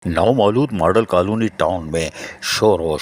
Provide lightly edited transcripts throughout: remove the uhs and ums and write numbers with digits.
नवमौलूद model colony town में sorrow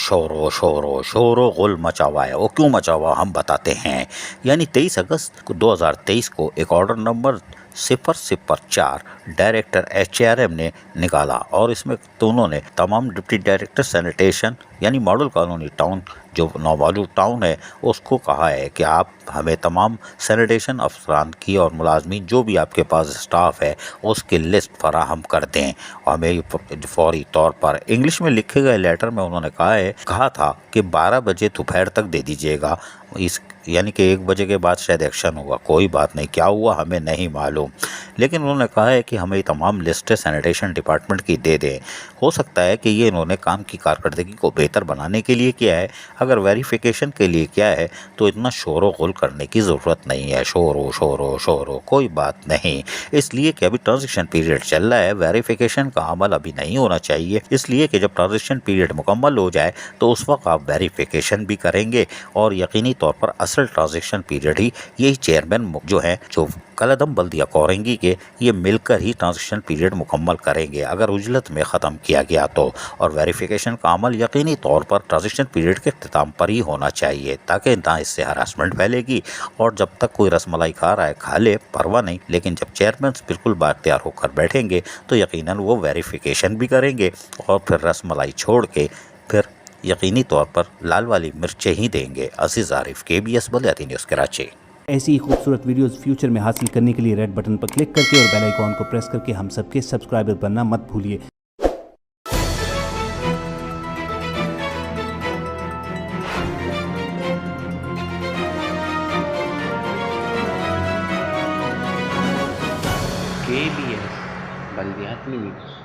गुल मचा हुआ है। वो क्यों मचा हुआ हम बताते हैं। यानी 23 अगस्त 2023 को एक ऑर्डर नंबर 004 डायरेक्टर HRM ने निकाला और इसमें तो उन्होंने तमाम डिप्टी डायरेक्टर सैनिटेशन यानी मॉडल कॉलोनी टाउन जो नवमौलूद टाउन है उसको कहा है कि आप हमें तमाम सैनिटेशन अफसरान की और मुलाजमीन जो भी आपके पास स्टाफ है उसकी लिस्ट फराहम कर दें। और हमें फौरी तौर पर इंग्लिश में लिखे गए लेटर में उन्होंने कहा था कि 12 बजे दोपहर तक दे दीजिएगा। इस यानी कि 1 बजे के बाद शायद एक्शन होगा। कोई बात नहीं, क्या हुआ हमें नहीं मालूम, लेकिन उन्होंने कहा है कि हमें तमाम लिस्टें सैनिटेशन डिपार्टमेंट की दे दें। हो सकता है कि ये इन्होंने काम की कारकर्दगी को बेहतर बनाने के लिए किया है। अगर वेरिफिकेशन के लिए किया है तो इतना शोरो गुल करने की ज़रूरत नहीं है। शोरो कोई बात नहीं, इसलिए कि अभी ट्रांजिशन पीरियड चल रहा है। वेरिफिकेशन का अमल अभी नहीं होना चाहिए, इसलिए कि जब ट्रांजिशन पीरियड मुकम्मल हो जाए तो उस वक्त आप वेरिफिकेशन भी करेंगे और यकीनी तौर पर असल ट्रांजिशन पीरियड ही यही चेयरमैन जो है जो कलदम बल्दिया कोरेंगी के ये मिलकर ही ट्रांजिशन पीरियड मुकम्मल करेंगे अगर उजलत में ख़त्म किया गया तो। और वेरिफिकेशन का अमल यकीनी तौर पर ट्रांजिशन पीरियड के अख्ताम पर ही होना चाहिए ताकि ना इससे हरासमेंट फैलेगी। और जब तक कोई रसमलाई खा रहा है खा ले, परवाह नहीं, लेकिन जब चेयरमैन बिल्कुल बाख्तियार होकर बैठेंगे तो यकीनन वो वेरिफिकेशन भी करेंगे और फिर रसमलाई छोड़ के फिर यकीनी तौर पर लाल वाली मिर्चें ही देंगे। अजीज़ आरिफ, KBS बलियाती न्यूज़ कराची। ऐसी ही खूबसूरत वीडियोस फ्यूचर में हासिल करने के लिए रेड बटन पर क्लिक करके और बेल आइकॉन को प्रेस करके हम सबके सब्सक्राइबर बनना मत भूलिए। KBS बलियाती न्यूज़।